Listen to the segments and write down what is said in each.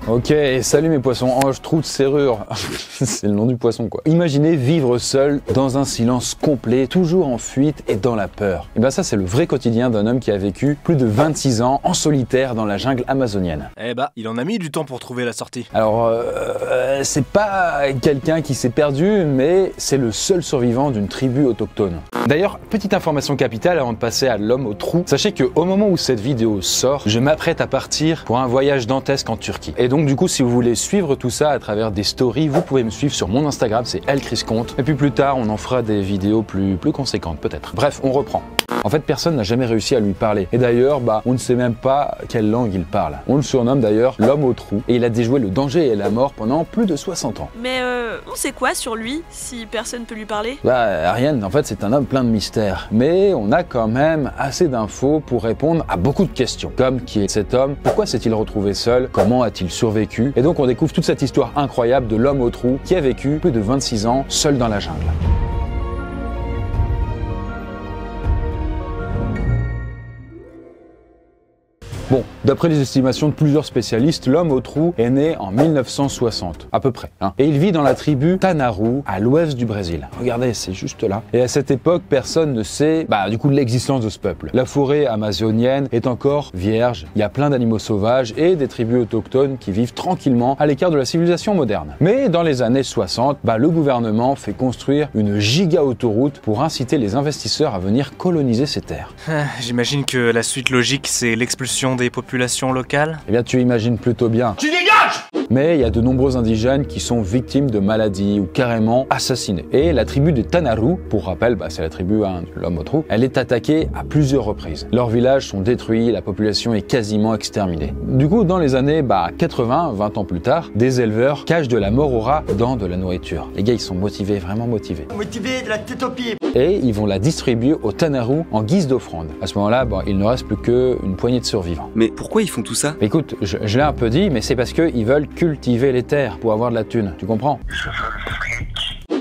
Ok, salut mes poissons, ange, trou de serrure. C'est le nom du poisson quoi. Imaginez vivre seul dans un silence complet, toujours en fuite et dans la peur. Et ben ça c'est le vrai quotidien d'un homme qui a vécu plus de 26 ans en solitaire dans la jungle amazonienne. Eh bah, il en a mis du temps pour trouver la sortie. Alors, c'est pas quelqu'un qui s'est perdu, mais c'est le seul survivant d'une tribu autochtone. D'ailleurs, petite information capitale avant de passer à l'homme au trou. Sachez qu'au moment où cette vidéo sort, je m'apprête à partir pour un voyage dantesque en Turquie. Et donc du coup, si vous voulez suivre tout ça à travers des stories, vous pouvez me suivre sur mon Instagram, c'est elchrisconte. Et puis plus tard, on en fera des vidéos plus conséquentes peut-être. Bref, on reprend. En fait, personne n'a jamais réussi à lui parler. Et d'ailleurs, on ne sait même pas quelle langue il parle. On le surnomme d'ailleurs l'homme au trou. Et il a déjoué le danger et la mort pendant plus de 60 ans. Mais on sait quoi sur lui, si personne peut lui parler? Rien, en fait, c'est un homme plein de mystères. Mais on a quand même assez d'infos pour répondre à beaucoup de questions. Comme qui est cet homme? Pourquoi s'est-il retrouvé seul? Comment a-t-il survécu? Et donc on découvre toute cette histoire incroyable de l'homme au trou qui a vécu plus de 26 ans seul dans la jungle. Bon, d'après les estimations de plusieurs spécialistes, l'homme au trou est né en 1960, à peu près. Et il vit dans la tribu Tanaru, à l'ouest du Brésil. Regardez, c'est juste là. Et à cette époque, personne ne sait du coup l'existence de ce peuple. La forêt amazonienne est encore vierge, il y a plein d'animaux sauvages et des tribus autochtones qui vivent tranquillement à l'écart de la civilisation moderne. Mais dans les années 60, le gouvernement fait construire une giga autoroute pour inciter les investisseurs à venir coloniser ces terres. J'imagine que la suite logique, c'est l'expulsion des populations locales? Eh bien, tu imagines plutôt bien. Tu dégages! Mais il y a de nombreux indigènes qui sont victimes de maladies ou carrément assassinés. Et la tribu des Tanaru, pour rappel, c'est la tribu de l'homme au trou, elle est attaquée à plusieurs reprises. Leurs villages sont détruits, la population est quasiment exterminée. Du coup, dans les années 80, 20 ans plus tard, des éleveurs cachent de la mort aux rats dans de la nourriture. Les gars, ils sont motivés, vraiment motivés. Motivés de la tête aux pieds. Et ils vont la distribuer aux Tanaru en guise d'offrande. À ce moment-là, il ne reste plus qu'une poignée de survivants. Mais pourquoi ils font tout ça? Écoute, je l'ai un peu dit, mais c'est parce qu'ils veulent cultiver les terres pour avoir de la thune, tu comprends?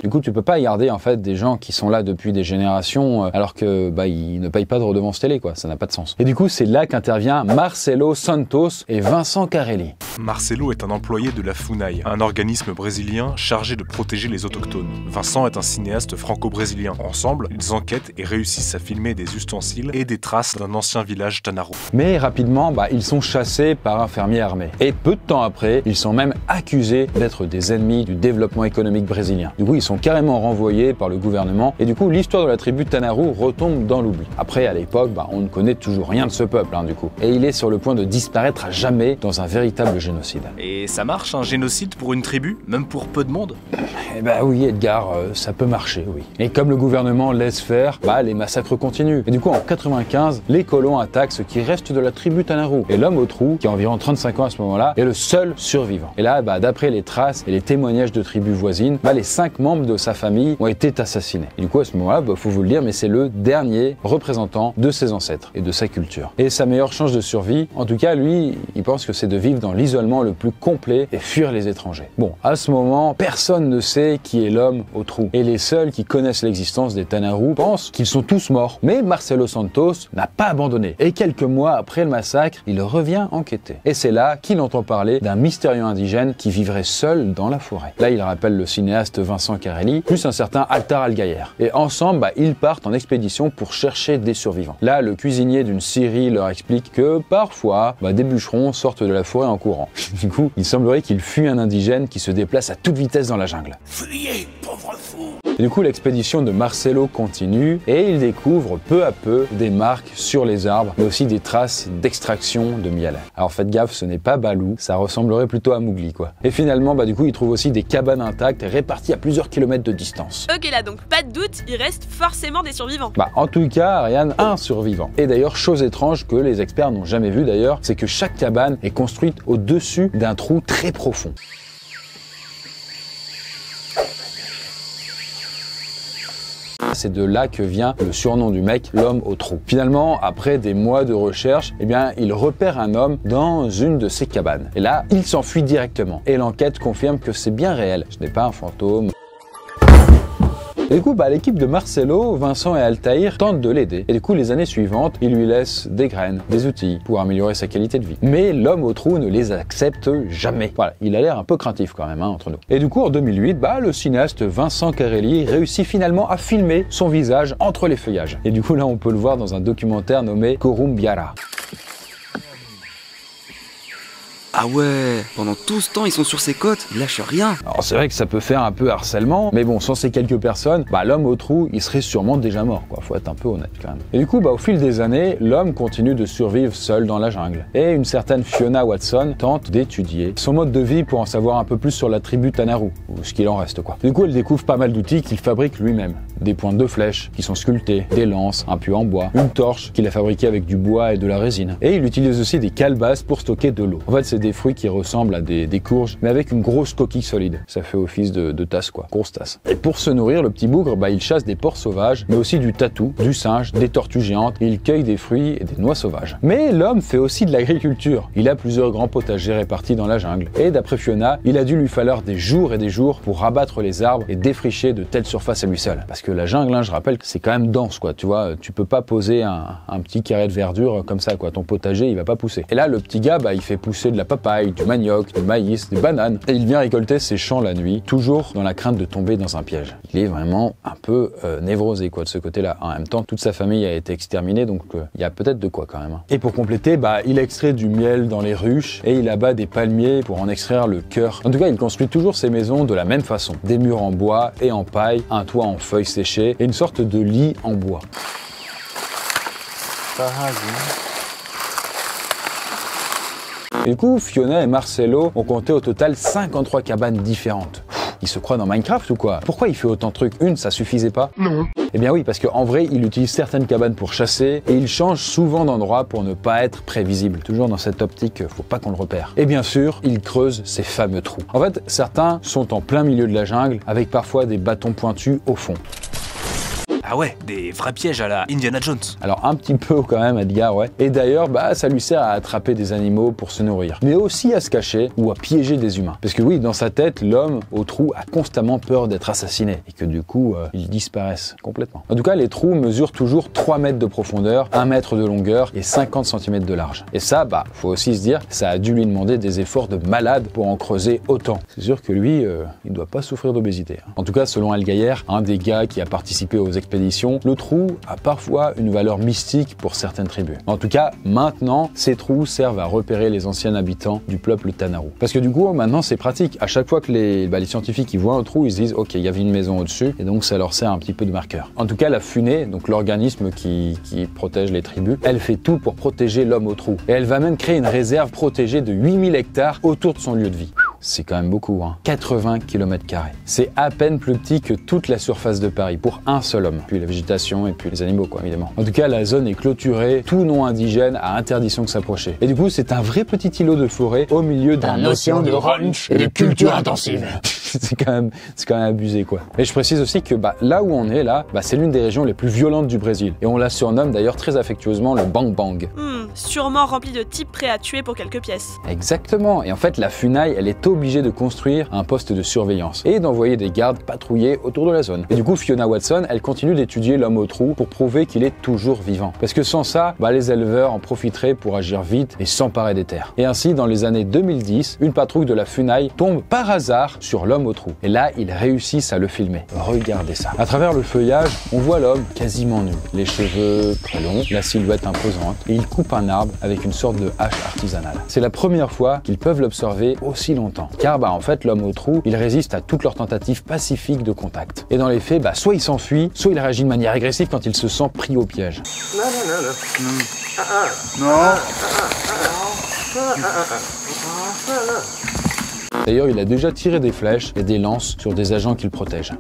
Du coup, tu peux pas garder en fait des gens qui sont là depuis des générations alors que ils ne payent pas de redevance télé quoi, ça n'a pas de sens. Et du coup, c'est là qu'intervient Marcelo Santos et Vincent Carelli. Marcelo est un employé de la FUNAI, un organisme brésilien chargé de protéger les autochtones. Vincent est un cinéaste franco-brésilien. Ensemble, ils enquêtent et réussissent à filmer des ustensiles et des traces d'un ancien village Tanaru. Mais rapidement, ils sont chassés par un fermier armé. Et peu de temps après, ils sont même accusés d'être des ennemis du développement économique brésilien. Du coup, ils sont carrément renvoyés par le gouvernement et du coup l'histoire de la tribu Tanaru retombe dans l'oubli. Après à l'époque on ne connaît toujours rien de ce peuple du coup et il est sur le point de disparaître à jamais dans un véritable génocide. Et ça marche un génocide pour une tribu, même pour peu de monde? Eh oui Edgar, ça peut marcher oui. Et comme le gouvernement laisse faire, les massacres continuent. Et du coup en 95, les colons attaquent ce qui reste de la tribu Tanaru et l'homme au trou, qui a environ 35 ans à ce moment-là, est le seul survivant. Et là d'après les traces et les témoignages de tribus voisines, les 5 membres de sa famille ont été assassinés. Et du coup à ce moment-là, faut vous le dire, mais c'est le dernier représentant de ses ancêtres et de sa culture. Et sa meilleure chance de survie, en tout cas lui, il pense que c'est de vivre dans l'isolement le plus complet et fuir les étrangers. Bon, à ce moment, personne ne sait qui est l'homme au trou. Et les seuls qui connaissent l'existence des Tanaru pensent qu'ils sont tous morts. Mais Marcelo Santos n'a pas abandonné. Et quelques mois après le massacre, il revient enquêter. Et c'est là qu'il entend parler d'un mystérieux indigène qui vivrait seul dans la forêt. Là, il rappelle le cinéaste Vincent Carelli, plus un certain Altar Algayer. Et ensemble, ils partent en expédition pour chercher des survivants. Là, le cuisinier d'une scierie leur explique que parfois, des bûcherons sortent de la forêt en courant. Du coup, il semblerait qu'il fuit un indigène qui se déplace à toute vitesse dans la jungle. Fuyez, pauvre fou! Et du coup, l'expédition de Marcelo continue et il découvre peu à peu des marques sur les arbres, mais aussi des traces d'extraction de miel. Alors faites gaffe, ce n'est pas Balou, ça ressemblerait plutôt à Mowgli quoi. Et finalement, du coup, il trouve aussi des cabanes intactes réparties à plusieurs kilomètres de distance. Ok là, donc pas de doute, il reste forcément des survivants. En tout cas, Ariane, un survivant. Et d'ailleurs, chose étrange que les experts n'ont jamais vu d'ailleurs, c'est que chaque cabane est construite au-dessus d'un trou très profond. C'est de là que vient le surnom du mec, l'homme au trou. Finalement, après des mois de recherche, il repère un homme dans une de ses cabanes. Et là, il s'enfuit directement. Et l'enquête confirme que c'est bien réel. Ce n'est pas un fantôme. Et du coup, l'équipe de Marcelo, Vincent et Altaïr tentent de l'aider. Et du coup, les années suivantes, ils lui laissent des graines, des outils pour améliorer sa qualité de vie. Mais l'homme au trou ne les accepte jamais. Voilà, il a l'air un peu craintif quand même, entre nous. Et du coup, en 2008, le cinéaste Vincent Carelli réussit finalement à filmer son visage entre les feuillages. Et du coup, là, on peut le voir dans un documentaire nommé Korumbiara. Ah ouais, pendant tout ce temps, ils sont sur ces côtes, ils lâchent rien. Alors c'est vrai que ça peut faire un peu harcèlement, mais bon, sans ces quelques personnes, l'homme au trou, il serait sûrement déjà mort, quoi. Faut être un peu honnête quand même. Et du coup, au fil des années, l'homme continue de survivre seul dans la jungle. Et une certaine Fiona Watson tente d'étudier son mode de vie pour en savoir un peu plus sur la tribu Tanaru, ou ce qu'il en reste, quoi. Du coup, elle découvre pas mal d'outils qu'il fabrique lui-même. Des pointes de flèches qui sont sculptées, des lances, un puits en bois, une torche qu'il a fabriquée avec du bois et de la résine. Et il utilise aussi des calebasses pour stocker de l'eau. En fait, c'est des fruits qui ressemblent à des courges, mais avec une grosse coquille solide. Ça fait office de tasse, quoi. Grosse tasse. Et pour se nourrir, le petit bougre, il chasse des porcs sauvages, mais aussi du tatou, du singe, des tortues géantes, et il cueille des fruits et des noix sauvages. Mais l'homme fait aussi de l'agriculture. Il a plusieurs grands potagers répartis dans la jungle. Et d'après Fiona, il a dû lui falloir des jours et des jours pour rabattre les arbres et défricher de telles surfaces à lui seul. Parce que la jungle, je rappelle que c'est quand même dense, quoi. Tu vois, tu peux pas poser un petit carré de verdure comme ça, quoi. Ton potager, il va pas pousser. Et là, le petit gars, il fait pousser de la papaye, du manioc, du maïs, des bananes. Et il vient récolter ses champs la nuit, toujours dans la crainte de tomber dans un piège. Il est vraiment un peu névrosé, quoi, de ce côté-là. En même temps, toute sa famille a été exterminée, donc il y a peut-être de quoi quand même. Et pour compléter, il extrait du miel dans les ruches et il abat des palmiers pour en extraire le cœur. En tout cas, il construit toujours ses maisons de la même façon. Des murs en bois et en paille, un toit en feuilles séchées et une sorte de lit en bois. Et du coup, Fiona et Marcelo ont compté au total 53 cabanes différentes. Il se croit dans Minecraft ou quoi? Pourquoi il fait autant de trucs? Une, ça suffisait pas? Non. Eh bien oui, parce qu'en vrai, il utilise certaines cabanes pour chasser et il change souvent d'endroit pour ne pas être prévisible. Toujours dans cette optique, faut pas qu'on le repère. Et bien sûr, il creuse ces fameux trous. En fait, certains sont en plein milieu de la jungle, avec parfois des bâtons pointus au fond. Ah ouais, des vrais pièges à la Indiana Jones. Alors un petit peu quand même, Edgar, ouais. Et d'ailleurs, ça lui sert à attraper des animaux pour se nourrir, mais aussi à se cacher ou à piéger des humains. Parce que oui, dans sa tête, l'homme au trou a constamment peur d'être assassiné et que du coup, ils disparaissent complètement. En tout cas, les trous mesurent toujours 3 mètres de profondeur, 1 mètre de longueur et 50 cm de large. Et ça, faut aussi se dire, ça a dû lui demander des efforts de malade pour en creuser autant. C'est sûr que lui, il doit pas souffrir d'obésité. En tout cas, selon Al Gaillère, un des gars qui a participé aux expéditions, le trou a parfois une valeur mystique pour certaines tribus. En tout cas, maintenant, ces trous servent à repérer les anciens habitants du peuple Tanaru. Parce que du coup, maintenant, c'est pratique. À chaque fois que les scientifiques ils voient un trou, ils se disent « Ok, il y avait une maison au-dessus », et donc ça leur sert un petit peu de marqueur. En tout cas, la FUNE, donc l'organisme qui protège les tribus, elle fait tout pour protéger l'homme au trou. Et elle va même créer une réserve protégée de 8000 hectares autour de son lieu de vie. C'est quand même beaucoup, 80 km². C'est à peine plus petit que toute la surface de Paris pour un seul homme. Puis la végétation et puis les animaux, quoi, évidemment. En tout cas, la zone est clôturée, tout non indigène a interdiction de s'approcher. Et du coup, c'est un vrai petit îlot de forêt au milieu d'un océan de ranch et de culture intensive. c'est quand même abusé, quoi. Et je précise aussi que là où on est, c'est l'une des régions les plus violentes du Brésil. Et on la surnomme d'ailleurs très affectueusement le Bang Bang. Sûrement rempli de types prêts à tuer pour quelques pièces. Exactement. Et en fait, la FUNAI, elle est obligée de construire un poste de surveillance et d'envoyer des gardes patrouiller autour de la zone. Et du coup, Fiona Watson, elle continue d'étudier l'homme au trou pour prouver qu'il est toujours vivant. Parce que sans ça, les éleveurs en profiteraient pour agir vite et s'emparer des terres. Et ainsi, dans les années 2010, une patrouille de la FUNAI tombe par hasard sur l'homme au trou. Et là, ils réussissent à le filmer. Regardez ça. À travers le feuillage, on voit l'homme quasiment nu. Les cheveux très longs, la silhouette imposante. Et il coupe un arbre avec une sorte de hache artisanale. C'est la première fois qu'ils peuvent l'observer aussi longtemps. Car en fait, l'homme au trou, il résiste à toutes leurs tentatives pacifiques de contact. Et dans les faits, soit il s'enfuit, soit il réagit de manière agressive quand il se sent pris au piège. D'ailleurs, il a déjà tiré des flèches et des lances sur des agents qu'il protège.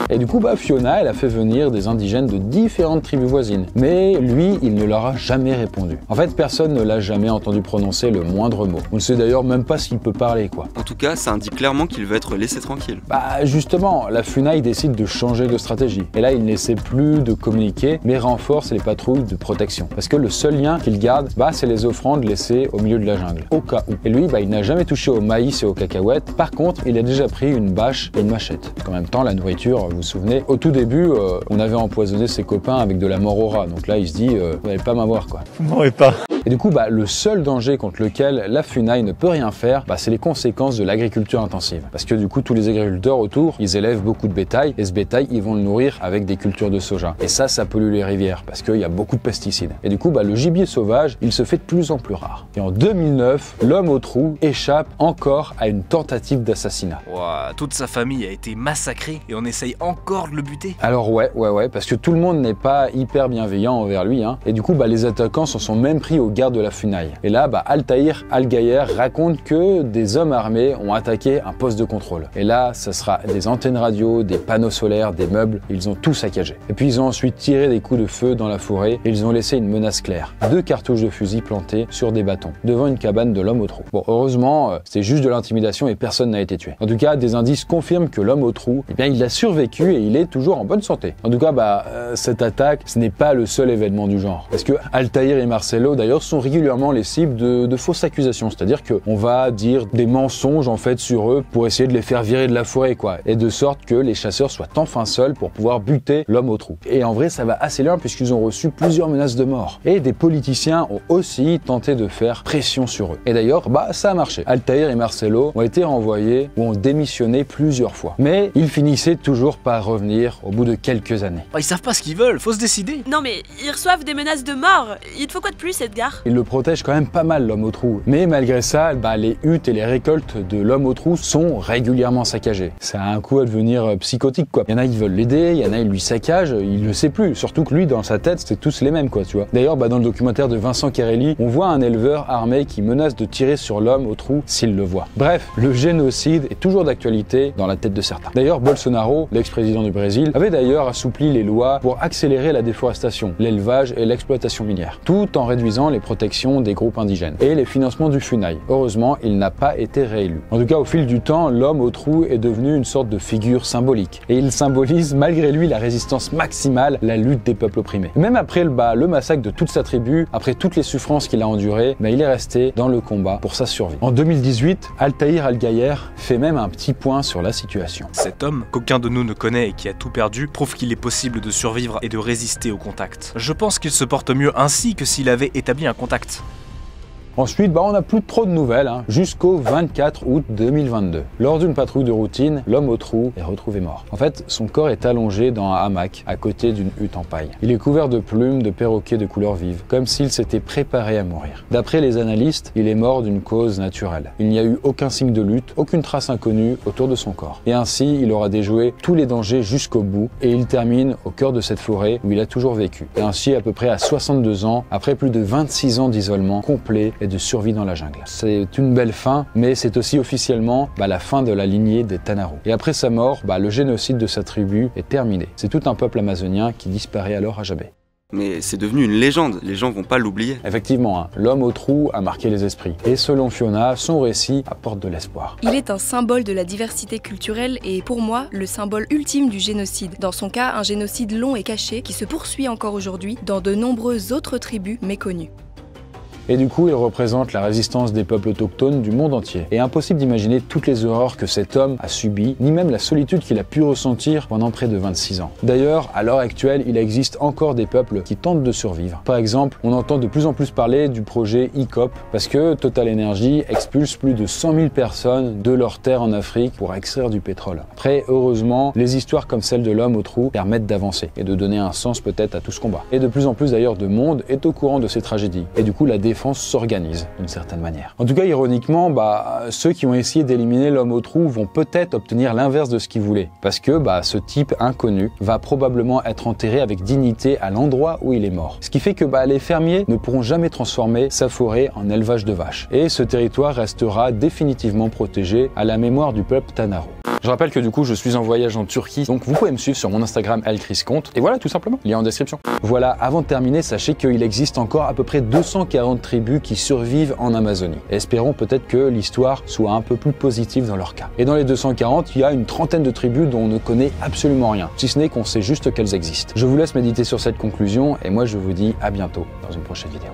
Et du coup, Fiona, elle a fait venir des indigènes de différentes tribus voisines. Mais lui, il ne leur a jamais répondu. En fait, personne ne l'a jamais entendu prononcer le moindre mot. On ne sait d'ailleurs même pas s'il peut parler, quoi. En tout cas, ça indique clairement qu'il veut être laissé tranquille. Justement, la FUNAI décide de changer de stratégie. Et là, il n'essaie plus de communiquer, mais renforce les patrouilles de protection. Parce que le seul lien qu'il garde, c'est les offrandes laissées au milieu de la jungle, au cas où. Et lui, il n'a jamais touché au maïs et aux cacahuètes. Par contre, il a déjà pris une bâche et une machette. En même temps, la nourriture, vous vous souvenez, au tout début, on avait empoisonné ses copains avec de la mort au rat. Donc là, il se dit, vous n'allez pas m'avoir, quoi. Vous m'aurez pas. Et du coup, le seul danger contre lequel la FUNAI ne peut rien faire, c'est les conséquences de l'agriculture intensive. Parce que du coup, tous les agriculteurs autour, ils élèvent beaucoup de bétail, et ce bétail, ils vont le nourrir avec des cultures de soja. Et ça pollue les rivières, parce qu'il y a beaucoup de pesticides. Et du coup, le gibier sauvage, il se fait de plus en plus rare. Et en 2009, l'homme au trou échappe encore à une tentative d'assassinat. Ouah, toute sa famille a été massacrée et on essaye encore de le buter. Alors ouais, parce que tout le monde n'est pas hyper bienveillant envers lui, hein. Et du coup, les attaquants s'en sont même pris aux gardes de la FUNAI. Et là, Altaïr Al-Gayer raconte que des hommes armés ont attaqué un poste de contrôle. Et là, ça sera des antennes radio, des panneaux solaires, des meubles, ils ont tout saccagé. Et puis ils ont ensuite tiré des coups de feu dans la forêt et ils ont laissé une menace claire. 2 cartouches de fusil plantées sur des bâtons, devant une cabane de l'homme au trou. Bon, heureusement, c'est juste de l'intimidation et personne n'a été tué. En tout cas, des indices confirment que l'homme au trou, il a survécu et il est toujours en bonne santé. En tout cas, cette attaque, ce n'est pas le seul événement du genre. Parce que Altaïr et Marcelo, d'ailleurs, sont régulièrement les cibles de fausses accusations. C'est-à-dire qu'on va dire des mensonges, en fait, sur eux pour essayer de les faire virer de la forêt, quoi. Et de sorte que les chasseurs soient enfin seuls pour pouvoir buter l'homme au trou. Et en vrai, ça va assez loin puisqu'ils ont reçu plusieurs menaces de mort. Et des politiciens ont aussi tenté de faire pression sur eux. Et d'ailleurs, ça a marché. Altaïr et Marcelo ont été renvoyés ou ont démissionné plusieurs fois. Mais ils finissaient toujours par revenir au bout de quelques années. Ils savent pas ce qu'ils veulent, faut se décider. Non mais, ils reçoivent des menaces de mort. Il te faut quoi de plus, Edgar? Ils le protègent quand même pas mal, l'homme au trou. Mais malgré ça, les huttes et les récoltes de l'homme au trou sont régulièrement saccagées. Ça a un coup à devenir psychotique, quoi. Il y en a, ils veulent l'aider, il y en a, ils lui saccagent, il le sait plus. Surtout que lui, dans sa tête, c'est tous les mêmes, quoi, tu vois. D'ailleurs, dans le documentaire de Vincent Carelli, on voit un éleveur armé qui menace de tirer sur l'homme au trou s'il le voit. Bref, le génocide est toujours d'actualité dans la tête de certains. D'ailleurs, Bolsonaro, l'ex-président du Brésil, avait d'ailleurs assoupli les lois pour accélérer la déforestation, l'élevage et l'exploitation minière, tout en réduisant les protections des groupes indigènes et les financements du FUNAI. Heureusement, il n'a pas été réélu. En tout cas, au fil du temps, l'homme au trou est devenu une sorte de figure symbolique. Et il symbolise malgré lui la résistance maximale, la lutte des peuples opprimés. Même après le massacre de toute sa tribu, après toutes les souffrances qu'il a endurées, il est resté dans le combat pour sa survie. En 2018, Altaïr Al-Gayer fait même un petit point sur la situation. Cet homme, qu'aucun de nous ne connaît et qui a tout perdu, prouve qu'il est possible de survivre et de résister au contact. Je pense qu'il se porte mieux ainsi que s'il avait établi un contact. Ensuite, on n'a plus trop de nouvelles, jusqu'au 24 août 2022. Lors d'une patrouille de routine, l'homme au trou est retrouvé mort. En fait, son corps est allongé dans un hamac, à côté d'une hutte en paille. Il est couvert de plumes de perroquets de couleur vive, comme s'il s'était préparé à mourir. D'après les analystes, il est mort d'une cause naturelle. Il n'y a eu aucun signe de lutte, aucune trace inconnue autour de son corps. Et ainsi, il aura déjoué tous les dangers jusqu'au bout, et il termine au cœur de cette forêt où il a toujours vécu. Et ainsi, à peu près à 62 ans, après plus de 26 ans d'isolement complet et de survie dans la jungle. C'est une belle fin, mais c'est aussi officiellement la fin de la lignée des Tanaru. Et après sa mort, le génocide de sa tribu est terminé. C'est tout un peuple amazonien qui disparaît alors à jamais. Mais c'est devenu une légende, les gens vont pas l'oublier. Effectivement, l'homme au trou a marqué les esprits. Et selon Fiona, son récit apporte de l'espoir. Il est un symbole de la diversité culturelle et pour moi, le symbole ultime du génocide. Dans son cas, un génocide long et caché qui se poursuit encore aujourd'hui dans de nombreuses autres tribus méconnues. Et du coup, il représente la résistance des peuples autochtones du monde entier. Et impossible d'imaginer toutes les horreurs que cet homme a subies, ni même la solitude qu'il a pu ressentir pendant près de 26 ans. D'ailleurs, à l'heure actuelle, il existe encore des peuples qui tentent de survivre. Par exemple, on entend de plus en plus parler du projet ICOP, parce que Total Energy expulse plus de 100 000 personnes de leurs terres en Afrique pour extraire du pétrole. Après, heureusement, les histoires comme celle de l'homme au trou permettent d'avancer et de donner un sens peut-être à tout ce combat. Et de plus en plus d'ailleurs de monde est au courant de ces tragédies. Et du coup, la défense défense s'organise d'une certaine manière. En tout cas, ironiquement, ceux qui ont essayé d'éliminer l'homme au trou vont peut-être obtenir l'inverse de ce qu'ils voulaient. Parce que ce type inconnu va probablement être enterré avec dignité à l'endroit où il est mort. Ce qui fait que les fermiers ne pourront jamais transformer sa forêt en élevage de vaches. Et ce territoire restera définitivement protégé à la mémoire du peuple Tanaro. Je rappelle que du coup je suis en voyage en Turquie, donc vous pouvez me suivre sur mon Instagram elchrisconte, et voilà tout simplement, lien en description. Voilà, avant de terminer, sachez qu'il existe encore à peu près 240 tribus qui survivent en Amazonie. Espérons peut-être que l'histoire soit un peu plus positive dans leur cas. Et dans les 240, il y a une trentaine de tribus dont on ne connaît absolument rien, si ce n'est qu'on sait juste qu'elles existent. Je vous laisse méditer sur cette conclusion, et moi je vous dis à bientôt dans une prochaine vidéo.